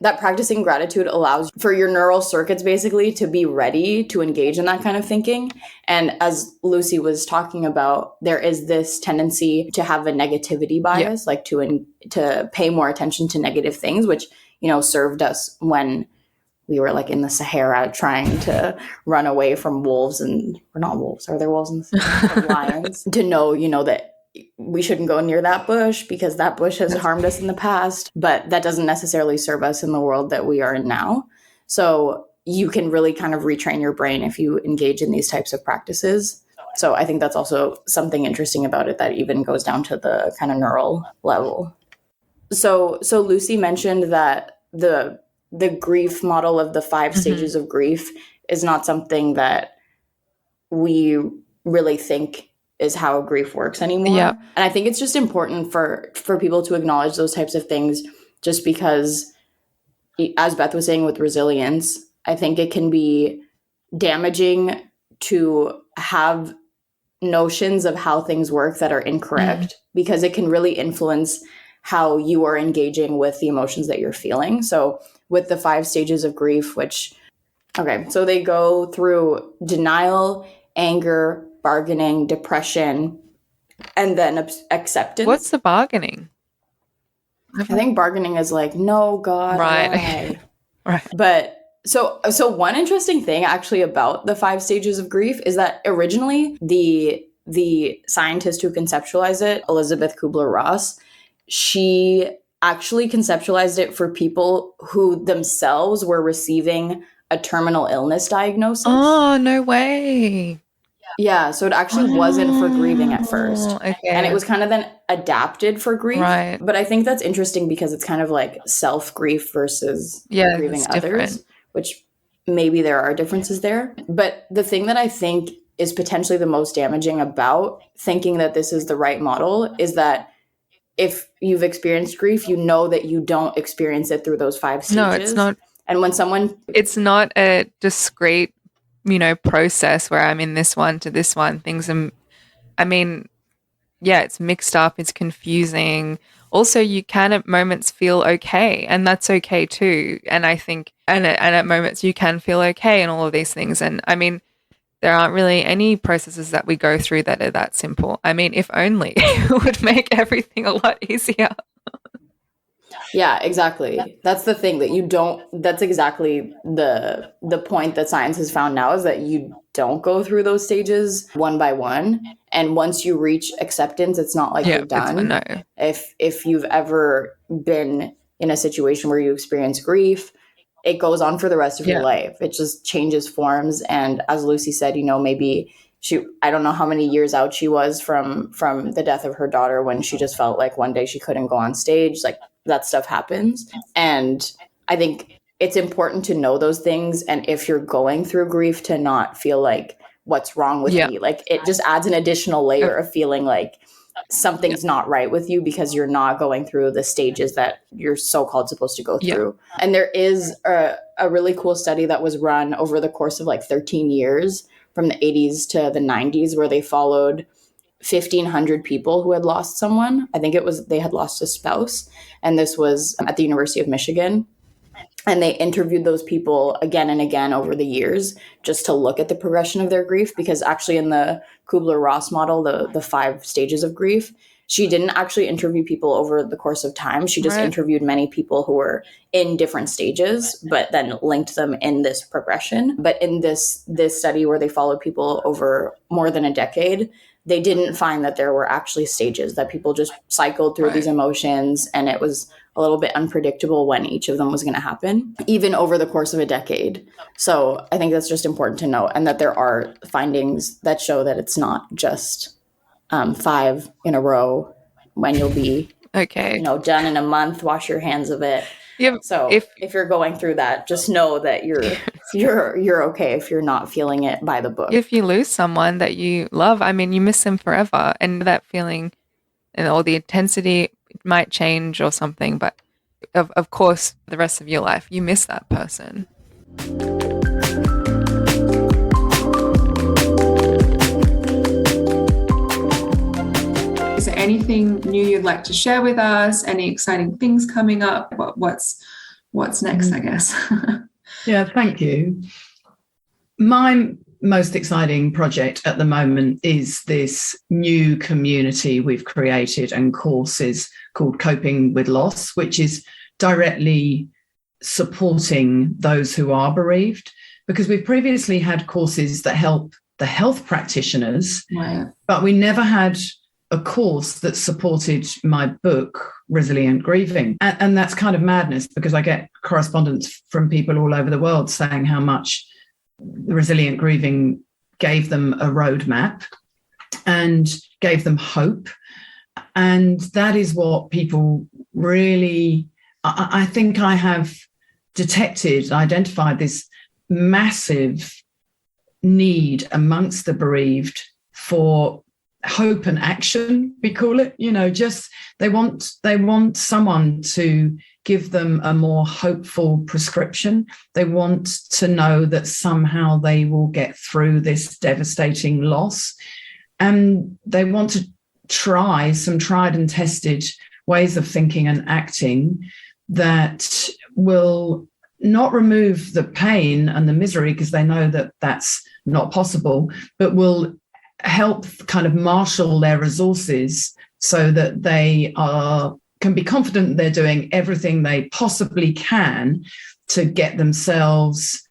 that practicing gratitude, allows for your neural circuits basically to be ready to engage in that kind of thinking. And as Lucy was talking about, there is this tendency to have a negativity bias, like to pay more attention to negative things, which, served us when we were like in the Sahara trying to run away from wolves, and we're not wolves. Are there wolves in the Sahara? Lions. To know, that we shouldn't go near that bush because that bush has harmed us in the past, but that doesn't necessarily serve us in the world that we are in now. So you can really kind of retrain your brain if you engage in these types of practices. So I think that's also something interesting about it that even goes down to the kind of neural level. So Lucy mentioned that the grief model of the 5 stages of grief is not something that we really think is how grief works anymore. Yeah. And I think it's just important for people to acknowledge those types of things, just because, as Beth was saying with resilience, I think it can be damaging to have notions of how things work that are incorrect, because it can really influence how you are engaging with the emotions that you're feeling. So with the 5 stages of grief, so they go through denial, anger, bargaining, depression, and then acceptance. What's the bargaining? I think bargaining is like, no, God, right. Why? Right. But so one interesting thing actually about the 5 stages of grief is that originally the scientist who conceptualized it, Elizabeth Kubler-Ross, she actually conceptualized it for people who themselves were receiving a terminal illness diagnosis. Oh, no way. Yeah, so it actually wasn't for grieving at first. Okay. And it was kind of then adapted for grief. Right. But I think that's interesting because it's kind of like self-grief versus grieving others, different. Which maybe there are differences there. But the thing that I think is potentially the most damaging about thinking that this is the right model is that if you've experienced grief, you know that you don't experience it through those 5 stages. No, it's not. And when it's not a discrete, process where I'm in this one to this one. It's mixed up. It's confusing. Also, you can at moments feel okay, and that's okay too. And I think, and at moments you can feel okay and all of these things. And there aren't really any processes that we go through that are that simple. I mean, if only it would make everything a lot easier. Yeah, exactly. That's the thing that you don't, that's exactly the point that science has found now, is that you don't go through those stages one by one. And once you reach acceptance, it's not like Yeah, you're done. no. If you've ever been in a situation where you experience grief, it goes on for the rest of your life. It just changes forms. And as Lucy said, maybe I don't know how many years out she was from the death of her daughter, when she just felt like one day she couldn't go on stage. Like, that stuff happens. And I think it's important to know those things. And if you're going through grief, to not feel like, what's wrong with me? Like, it just adds an additional layer of feeling like something's not right with you, because you're not going through the stages that you're so-called supposed to go through. And there is a really cool study that was run over the course of like 13 years from the 80s to the 90s, where they followed 1,500 people who had lost someone. I think they had lost a spouse. And this was at the University of Michigan. And they interviewed those people again and again over the years, just to look at the progression of their grief. Because actually, in the Kubler-Ross model, the 5 stages of grief, she didn't actually interview people over the course of time. She just interviewed many people who were in different stages, but then linked them in this progression. But in this study, where they followed people over more than a decade, they didn't find that there were actually stages, that people just cycled through these emotions, and it was a little bit unpredictable when each of them was going to happen, even over the course of a decade. So I think that's just important to note, and that there are findings that show that it's not just 5 in a row, when you'll be done in a month, wash your hands of it. Yep. So if you're going through that, just know that you're okay if you're not feeling it by the book. If you lose someone that you love, I mean, you miss them forever, and that feeling and all the intensity might change or something, but of course, the rest of your life, you miss that person. Is there anything new you'd like to share with us? Any exciting things coming up? What's next, I guess? Yeah, thank you. My most exciting project at the moment is this new community we've created and courses called Coping with Loss, which is directly supporting those who are bereaved, because we've previously had courses that help the health practitioners, but we never had a course that supported my book, Resilient Grieving. And that's kind of madness, because I get correspondence from people all over the world saying how much Resilient Grieving gave them a roadmap and gave them hope. And that is what people really, I think I have identified this massive need amongst the bereaved for hope and action, we call it. Just they want someone to give them a more hopeful prescription. They want to know that somehow they will get through this devastating loss, and they want to try some tried and tested ways of thinking and acting that will not remove the pain and the misery, because they know that that's not possible, but will help kind of marshal their resources so that they can be confident they're doing everything they possibly can to get themselves,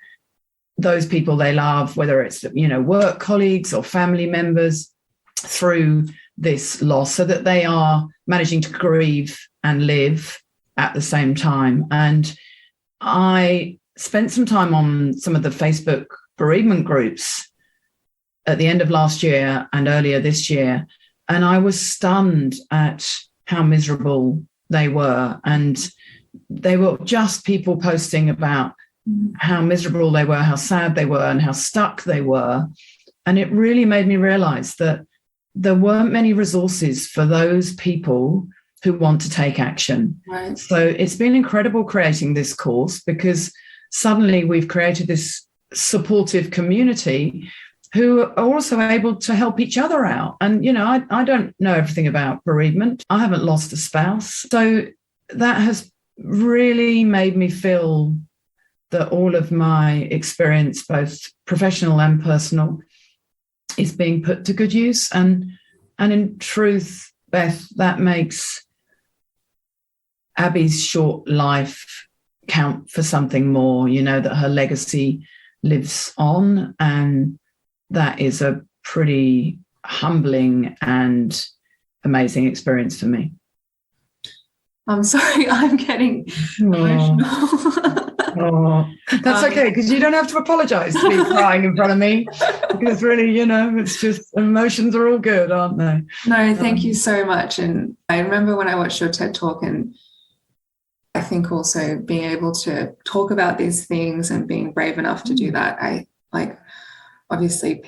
those people they love, whether it's work colleagues or family members, through this loss, so that they are managing to grieve and live at the same time. And I spent some time on some of the Facebook bereavement groups at the end of last year and earlier this year, and I was stunned at how miserable they were. And they were just people posting about how miserable they were, how sad they were, and how stuck they were. And it really made me realize that there weren't many resources for those people who want to take action. Right. So it's been incredible creating this course, because suddenly we've created this supportive community who are also able to help each other out. And, I don't know everything about bereavement. I haven't lost a spouse. So that has really made me feel that all of my experience, both professional and personal, is being put to good use. And in truth, Beth, that makes Abby's short life count for something more, that her legacy lives on. And that is a pretty humbling and amazing experience for me. I'm sorry, I'm getting emotional. Oh, that's okay, because you don't have to apologize to be crying in front of me, because really, it's just emotions are all good, aren't they? No, thank you so much. And I remember when I watched your TED Talk, and I think also being able to talk about these things and being brave enough to do that, obviously,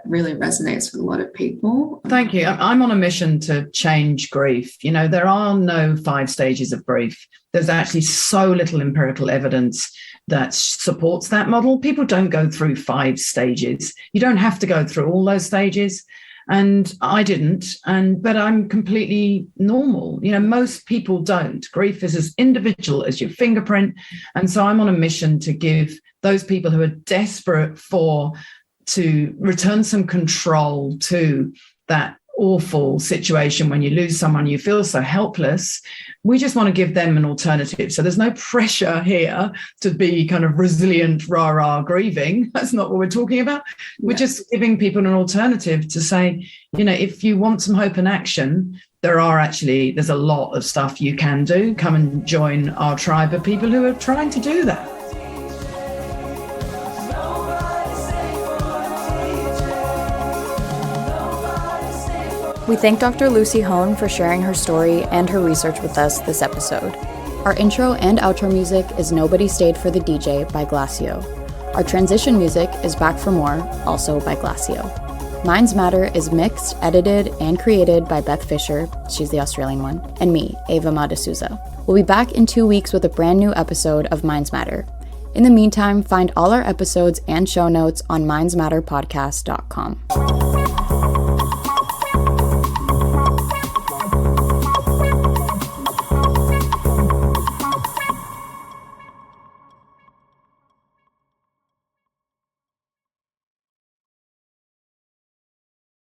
really resonates with a lot of people. Thank you. I'm on a mission to change grief. There are no 5 stages of grief. There's actually so little empirical evidence that supports that model. People don't go through 5 stages. You don't have to go through all those stages. And I didn't, but I'm completely normal. Most people don't. Grief is as individual as your fingerprint. And so I'm on a mission to give those people who are desperate to return some control to that awful situation when you lose someone, you feel so helpless. We just want to give them an alternative. So there's no pressure here to be kind of resilient, rah-rah grieving. That's not what we're talking about. We're just giving people an alternative to say, if you want some hope and action, there's a lot of stuff you can do. Come and join our tribe of people who are trying to do that. We thank Dr. Lucy Hone for sharing her story and her research with us this episode. Our intro and outro music is Nobody Stayed for the DJ by Glacio. Our transition music is Back for More, also by Glacio. Minds Matter is mixed, edited, and created by Beth Fisher, she's the Australian one, and me, Ava Madasuza. We'll be back in 2 weeks with a brand new episode of Minds Matter. In the meantime, find all our episodes and show notes on mindsmatterpodcast.com.